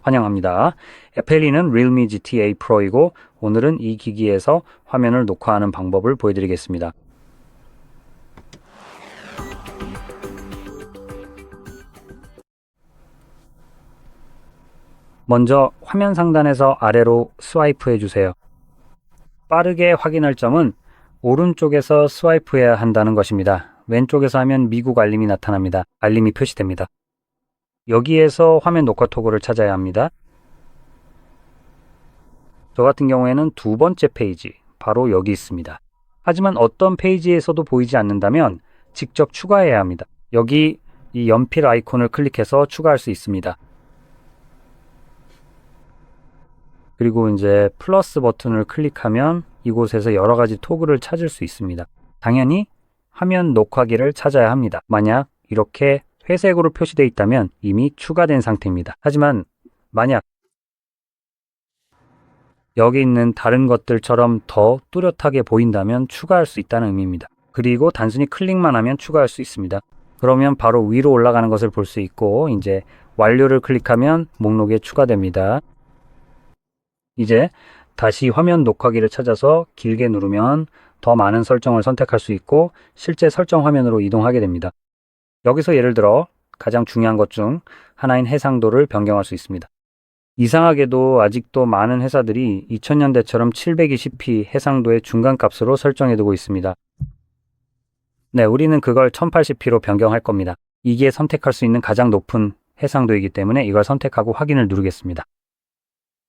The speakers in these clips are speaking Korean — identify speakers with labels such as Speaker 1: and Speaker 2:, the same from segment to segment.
Speaker 1: 환영합니다. 에펠리는 Realme GT A Pro이고 오늘은 이 기기에서 화면을 녹화하는 방법을 보여드리겠습니다. 먼저 화면 상단에서 아래로 스와이프 해주세요. 빠르게 확인할 점은 오른쪽에서 스와이프해야 한다는 것입니다. 왼쪽에서 하면 미국 알림이 나타납니다. 알림이 표시됩니다. 여기에서 화면 녹화 토글을 찾아야 합니다. 저 같은 경우에는 두 번째 페이지, 바로 여기 있습니다. 하지만 어떤 페이지에서도 보이지 않는다면 직접 추가해야 합니다. 여기 이 연필 아이콘을 클릭해서 추가할 수 있습니다. 그리고 이제 플러스 버튼을 클릭하면 이곳에서 여러 가지 토글을 찾을 수 있습니다. 당연히 화면 녹화기를 찾아야 합니다. 만약 이렇게 회색으로 표시되어 있다면 이미 추가된 상태입니다. 하지만 만약 여기 있는 다른 것들처럼 더 뚜렷하게 보인다면 추가할 수 있다는 의미입니다. 그리고 단순히 클릭만 하면 추가할 수 있습니다. 그러면 바로 위로 올라가는 것을 볼 수 있고 이제 완료를 클릭하면 목록에 추가됩니다. 이제 다시 화면 녹화기를 찾아서 길게 누르면 더 많은 설정을 선택할 수 있고 실제 설정 화면으로 이동하게 됩니다. 여기서 예를 들어 가장 중요한 것 중 하나인 해상도를 변경할 수 있습니다. 이상하게도 아직도 많은 회사들이 2000년대처럼 720p 해상도의 중간값으로 설정해두고 있습니다. 네, 우리는 그걸 1080p로 변경할 겁니다. 이게 선택할 수 있는 가장 높은 해상도이기 때문에 이걸 선택하고 확인을 누르겠습니다.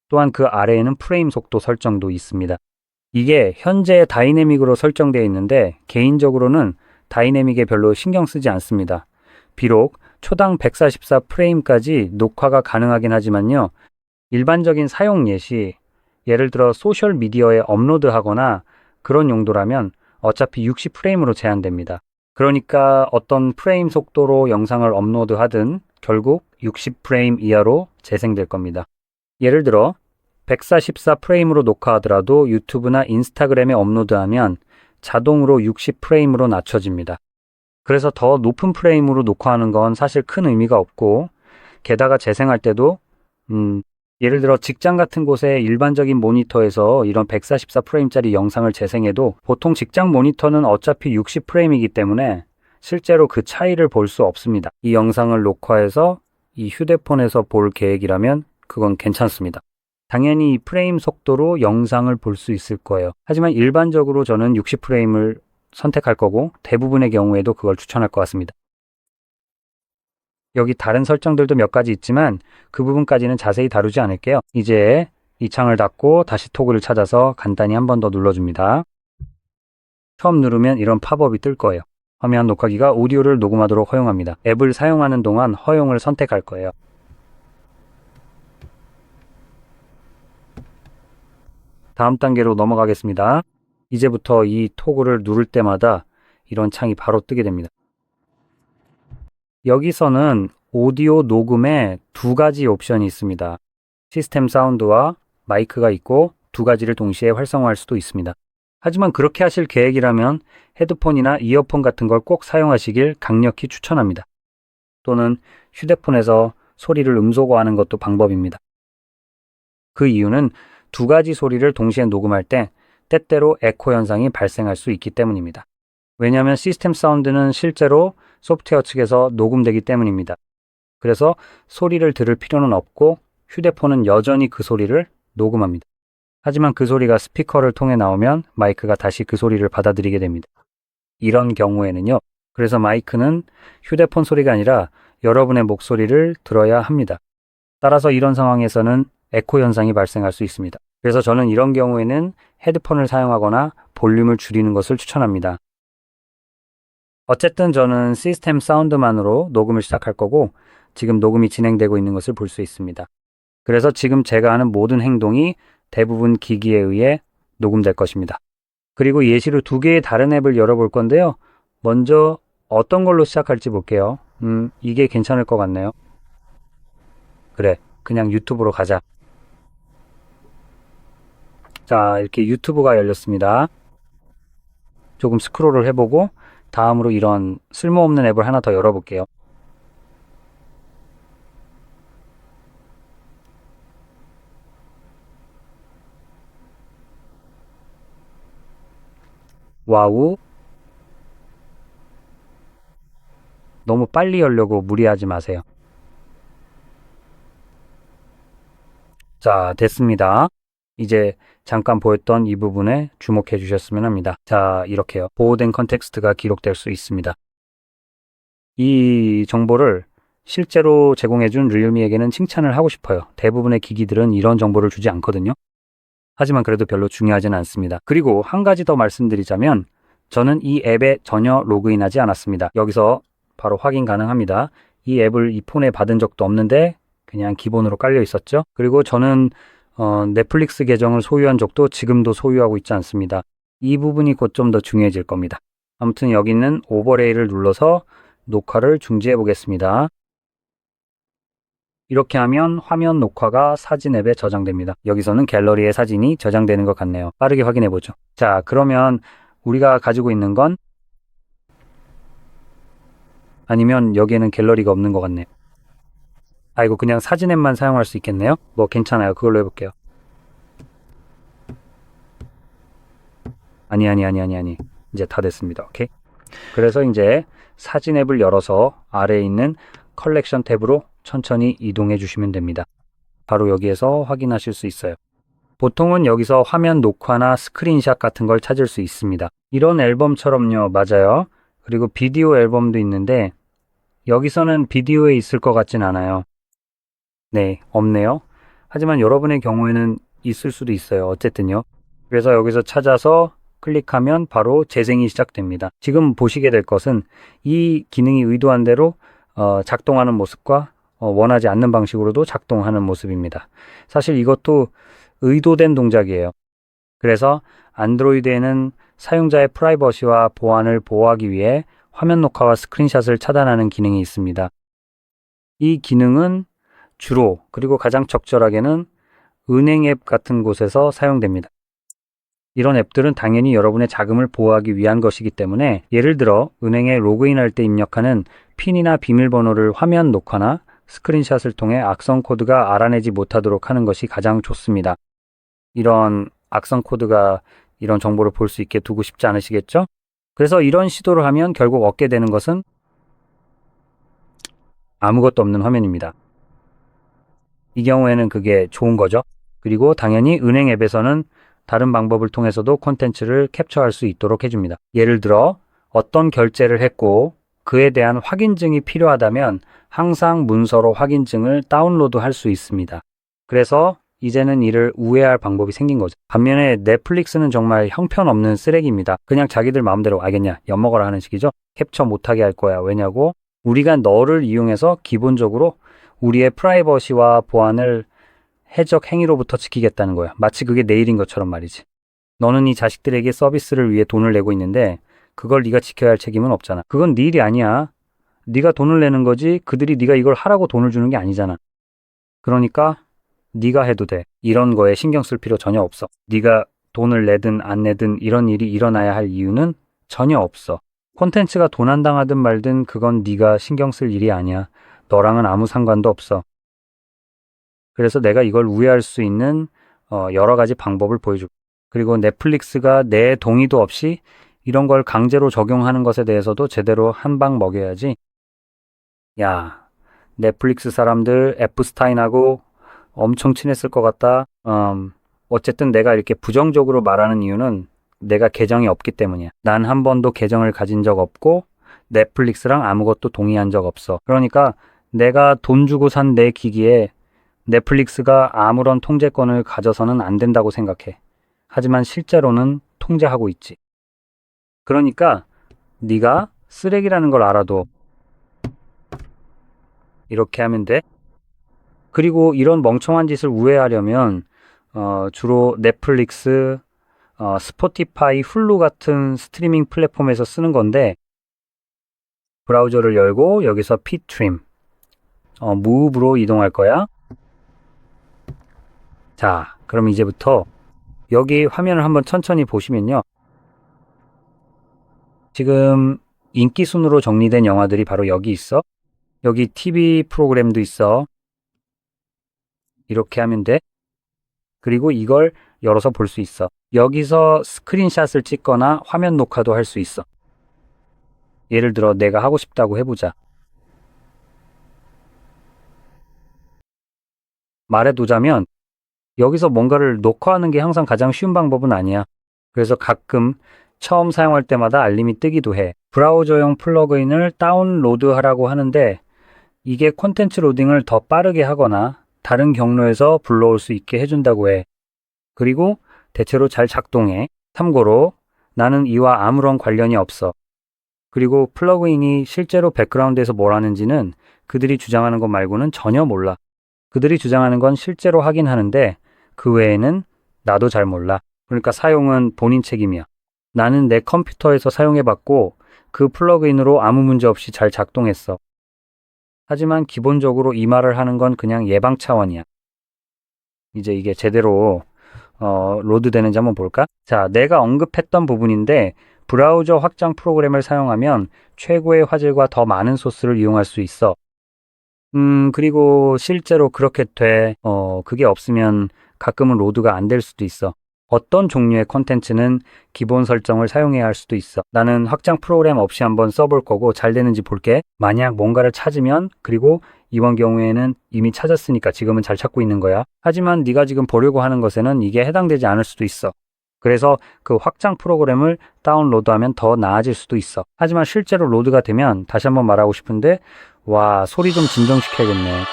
Speaker 1: 또한 그 아래에는 프레임 속도 설정도 있습니다. 이게 현재 다이내믹으로 설정되어 있는데 개인적으로는 다이내믹에 별로 신경 쓰지 않습니다. 비록 초당 144 프레임까지 녹화가 가능하긴 하지만요. 일반적인 사용 예시, 예를 들어 소셜 미디어에 업로드하거나 그런 용도라면 어차피 60 프레임으로 제한됩니다. 그러니까 어떤 프레임 속도로 영상을 업로드하든 결국 60 프레임 이하로 재생될 겁니다. 예를 들어 144 프레임으로 녹화하더라도 유튜브나 인스타그램에 업로드하면 자동으로 60 프레임으로 낮춰집니다. 그래서 더 높은 프레임으로 녹화하는 건 사실 큰 의미가 없고 게다가 재생할 때도 예를 들어 직장 같은 곳에 일반적인 모니터에서 이런 144 프레임짜리 영상을 재생해도 보통 직장 모니터는 어차피 60 프레임이기 때문에 실제로 그 차이를 볼 수 없습니다. 이 영상을 녹화해서 이 휴대폰에서 볼 계획이라면 그건 괜찮습니다. 당연히 이 프레임 속도로 영상을 볼 수 있을 거예요. 하지만 일반적으로 저는 60 프레임을 선택할 거고 대부분의 경우에도 그걸 추천할 것 같습니다. 여기 다른 설정들도 몇 가지 있지만 그 부분까지는 자세히 다루지 않을게요. 이제 이 창을 닫고 다시 토글을 찾아서 간단히 한 번 더 눌러줍니다. 처음 누르면 이런 팝업이 뜰 거예요. 화면 녹화기가 오디오를 녹음하도록 허용합니다. 앱을 사용하는 동안 허용을 선택할 거예요. 다음 단계로 넘어가겠습니다. 이제부터 이 토글을 누를 때마다 이런 창이 바로 뜨게 됩니다. 여기서는 오디오 녹음에 두 가지 옵션이 있습니다. 시스템 사운드와 마이크가 있고 두 가지를 동시에 활성화할 수도 있습니다. 하지만 그렇게 하실 계획이라면 헤드폰이나 이어폰 같은 걸 꼭 사용하시길 강력히 추천합니다. 또는 휴대폰에서 소리를 음소거하는 것도 방법입니다. 그 이유는 두 가지 소리를 동시에 녹음할 때 때때로 에코 현상이 발생할 수 있기 때문입니다. 왜냐하면 시스템 사운드는 실제로 소프트웨어 측에서 녹음되기 때문입니다. 그래서 소리를 들을 필요는 없고 휴대폰은 여전히 그 소리를 녹음합니다. 하지만 그 소리가 스피커를 통해 나오면 마이크가 다시 그 소리를 받아들이게 됩니다. 이런 경우에는요. 그래서 마이크는 휴대폰 소리가 아니라 여러분의 목소리를 들어야 합니다. 따라서 이런 상황에서는 에코 현상이 발생할 수 있습니다. 그래서 저는 이런 경우에는 헤드폰을 사용하거나 볼륨을 줄이는 것을 추천합니다. 어쨌든 저는 시스템 사운드만으로 녹음을 시작할 거고 지금 녹음이 진행되고 있는 것을 볼 수 있습니다. 그래서 지금 제가 하는 모든 행동이 대부분 기기에 의해 녹음될 것입니다. 그리고 예시로 두 개의 다른 앱을 열어볼 건데요. 먼저 어떤 걸로 시작할지 볼게요. 이게 괜찮을 것 같네요. 그래, 그냥 유튜브로 가자. 자, 이렇게 유튜브가 열렸습니다. 조금 스크롤을 해보고 다음으로 이런 쓸모없는 앱을 하나 더 열어볼게요. 와우. 너무 빨리 열려고 무리하지 마세요. 자, 됐습니다. 이제 잠깐 보였던 이 부분에 주목해 주셨으면 합니다. 자, 이렇게요. 보호된 컨텍스트가 기록될 수 있습니다. 이 정보를 실제로 제공해준 리얼미에게는 칭찬을 하고 싶어요. 대부분의 기기들은 이런 정보를 주지 않거든요. 하지만 그래도 별로 중요하진 않습니다. 그리고 한 가지 더 말씀드리자면 저는 이 앱에 전혀 로그인하지 않았습니다. 여기서 바로 확인 가능합니다. 이 앱을 이 폰에 받은 적도 없는데 그냥 기본으로 깔려 있었죠. 그리고 저는 넷플릭스 계정을 소유한 적도 지금도 소유하고 있지 않습니다. 이 부분이 곧 좀 더 중요해질 겁니다. 아무튼 여기 있는 오버레이를 눌러서 녹화를 중지해 보겠습니다. 이렇게 하면 화면 녹화가 사진 앱에 저장됩니다. 여기서는 갤러리에 사진이 저장되는 것 같네요. 빠르게 확인해 보죠. 자, 그러면 우리가 가지고 있는 건 아니면 여기에는 갤러리가 없는 것 같네요. 아이고, 그냥 사진 앱만 사용할 수 있겠네요. 뭐 괜찮아요. 그걸로 해볼게요. 아니. 이제 다 됐습니다. 오케이. 그래서 이제 사진 앱을 열어서 아래에 있는 컬렉션 탭으로 천천히 이동해 주시면 됩니다. 바로 여기에서 확인하실 수 있어요. 보통은 여기서 화면 녹화나 스크린샷 같은 걸 찾을 수 있습니다. 이런 앨범처럼요. 맞아요. 그리고 비디오 앨범도 있는데 여기서는 비디오에 있을 것 같진 않아요. 네, 없네요. 하지만 여러분의 경우에는 있을 수도 있어요. 어쨌든요. 그래서 여기서 찾아서 클릭하면 바로 재생이 시작됩니다. 지금 보시게 될 것은 이 기능이 의도한 대로 작동하는 모습과 원하지 않는 방식으로도 작동하는 모습입니다. 사실 이것도 의도된 동작이에요. 그래서 안드로이드에는 사용자의 프라이버시와 보안을 보호하기 위해 화면 녹화와 스크린샷을 차단하는 기능이 있습니다. 이 기능은 주로 그리고 가장 적절하게는 은행 앱 같은 곳에서 사용됩니다. 이런 앱들은 당연히 여러분의 자금을 보호하기 위한 것이기 때문에 예를 들어 은행에 로그인할 때 입력하는 핀이나 비밀번호를 화면 녹화나 스크린샷을 통해 악성 코드가 알아내지 못하도록 하는 것이 가장 좋습니다. 이런 악성 코드가 이런 정보를 볼 수 있게 두고 싶지 않으시겠죠? 그래서 이런 시도를 하면 결국 얻게 되는 것은 아무것도 없는 화면입니다. 이 경우에는 그게 좋은 거죠. 그리고 당연히 은행 앱에서는 다른 방법을 통해서도 콘텐츠를 캡처할 수 있도록 해줍니다. 예를 들어 어떤 결제를 했고 그에 대한 확인증이 필요하다면 항상 문서로 확인증을 다운로드 할 수 있습니다. 그래서 이제는 이를 우회할 방법이 생긴 거죠. 반면에 넷플릭스는 정말 형편없는 쓰레기입니다. 그냥 자기들 마음대로 알겠냐, 엿먹어라 하는 식이죠. 캡처 못하게 할 거야. 왜냐고? 우리가 너를 이용해서 기본적으로 우리의 프라이버시와 보안을 해적 행위로부터 지키겠다는 거야. 마치 그게 내 일인 것처럼 말이지. 너는 이 자식들에게 서비스를 위해 돈을 내고 있는데 그걸 네가 지켜야 할 책임은 없잖아. 그건 네 일이 아니야. 네가 돈을 내는 거지 그들이 네가 이걸 하라고 돈을 주는 게 아니잖아. 그러니까 네가 해도 돼. 이런 거에 신경 쓸 필요 전혀 없어. 네가 돈을 내든 안 내든 이런 일이 일어나야 할 이유는 전혀 없어. 콘텐츠가 도난당하든 말든 그건 네가 신경 쓸 일이 아니야. 너랑은 아무 상관도 없어. 그래서 내가 이걸 우회할 수 있는 여러 가지 방법을 보여줄게. 그리고 넷플릭스가 내 동의도 없이 이런 걸 강제로 적용하는 것에 대해서도 제대로 한 방 먹여야지. 야, 넷플릭스 사람들 앱스타인하고 엄청 친했을 것 같다. 어쨌든 내가 이렇게 부정적으로 말하는 이유는 내가 계정이 없기 때문이야. 난 한 번도 계정을 가진 적 없고 넷플릭스랑 아무것도 동의한 적 없어. 그러니까 내가 돈 주고 산 내 기기에 넷플릭스가 아무런 통제권을 가져서는 안 된다고 생각해. 하지만 실제로는 통제하고 있지. 그러니까 네가 쓰레기라는 걸 알아도 이렇게 하면 돼. 그리고 이런 멍청한 짓을 우회하려면 주로 넷플릭스, 스포티파이, 훌루 같은 스트리밍 플랫폼에서 쓰는 건데 브라우저를 열고 여기서 ptrim, move로 이동할 거야. 자, 그럼 이제부터 여기 화면을 한번 천천히 보시면요. 지금 인기 순으로 정리된 영화들이 바로 여기 있어. 여기 TV 프로그램도 있어. 이렇게 하면 돼. 그리고 이걸 열어서 볼 수 있어. 여기서 스크린샷을 찍거나 화면 녹화도 할 수 있어. 예를 들어 내가 하고 싶다고 해보자. 말해두자면 여기서 뭔가를 녹화하는 게 항상 가장 쉬운 방법은 아니야. 그래서 가끔 처음 사용할 때마다 알림이 뜨기도 해. 브라우저용 플러그인을 다운로드하라고 하는데 이게 콘텐츠 로딩을 더 빠르게 하거나 다른 경로에서 불러올 수 있게 해준다고 해. 그리고 대체로 잘 작동해. 참고로 나는 이와 아무런 관련이 없어. 그리고 플러그인이 실제로 백그라운드에서 뭘 하는지는 그들이 주장하는 것 말고는 전혀 몰라. 그들이 주장하는 건 실제로 하긴 하는데 그 외에는 나도 잘 몰라. 그러니까 사용은 본인 책임이야. 나는 내 컴퓨터에서 사용해봤고 그 플러그인으로 아무 문제 없이 잘 작동했어. 하지만 기본적으로 이 말을 하는 건 그냥 예방 차원이야. 이제 이게 제대로 로드 되는지 한번 볼까? 자, 내가 언급했던 부분인데 브라우저 확장 프로그램을 사용하면 최고의 화질과 더 많은 소스를 이용할 수 있어. 그리고 실제로 그렇게 돼. 그게 없으면 가끔은 로드가 안 될 수도 있어. 어떤 종류의 콘텐츠는 기본 설정을 사용해야 할 수도 있어. 나는 확장 프로그램 없이 한번 써볼 거고 잘 되는지 볼게. 만약 뭔가를 찾으면, 그리고 이번 경우에는 이미 찾았으니까 지금은 잘 찾고 있는 거야. 하지만 네가 지금 보려고 하는 것에는 이게 해당되지 않을 수도 있어. 그래서 그 확장 프로그램을 다운로드하면 더 나아질 수도 있어. 하지만 실제로 로드가 되면 다시 한번 말하고 싶은데 와, 소리 좀 진정시켜야겠네.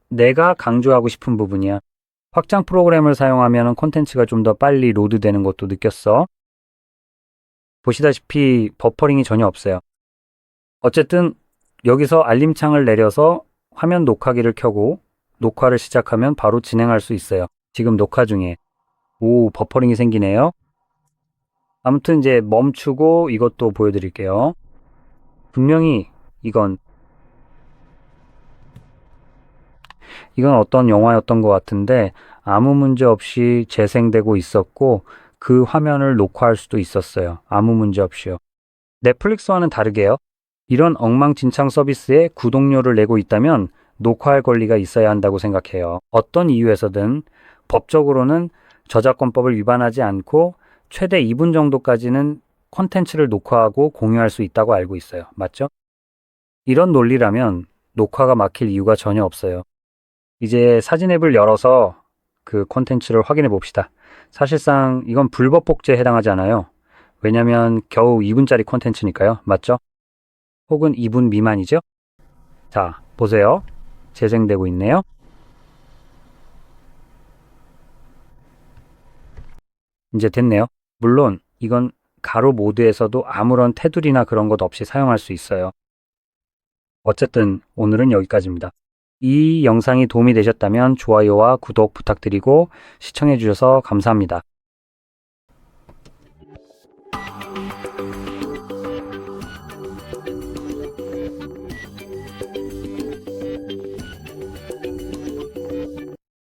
Speaker 1: 내가 강조하고 싶은 부분이야. 확장 프로그램을 사용하면 콘텐츠가 좀 더 빨리 로드되는 것도 느꼈어. 보시다시피 버퍼링이 전혀 없어요. 어쨌든 여기서 알림창을 내려서 화면 녹화기를 켜고 녹화를 시작하면 바로 진행할 수 있어요. 지금 녹화 중에. 오, 버퍼링이 생기네요. 아무튼 이제 멈추고 이것도 보여드릴게요. 분명히 이건 어떤 영화였던 것 같은데 아무 문제 없이 재생되고 있었고 그 화면을 녹화할 수도 있었어요. 아무 문제 없이요. 넷플릭스와는 다르게요. 이런 엉망진창 서비스에 구독료를 내고 있다면 녹화할 권리가 있어야 한다고 생각해요. 어떤 이유에서든 법적으로는 저작권법을 위반하지 않고 최대 2분 정도까지는 콘텐츠를 녹화하고 공유할 수 있다고 알고 있어요. 맞죠? 이런 논리라면 녹화가 막힐 이유가 전혀 없어요. 이제 사진 앱을 열어서 그 콘텐츠를 확인해 봅시다. 사실상 이건 불법 복제에 해당하지 않아요. 왜냐면 겨우 2분짜리 콘텐츠니까요. 맞죠? 혹은 2분 미만이죠? 자, 보세요. 재생되고 있네요. 이제 됐네요. 물론 이건 가로 모드에서도 아무런 테두리나 그런 것 없이 사용할 수 있어요. 어쨌든 오늘은 여기까지입니다. 이 영상이 도움이 되셨다면 좋아요와 구독 부탁드리고 시청해 주셔서 감사합니다.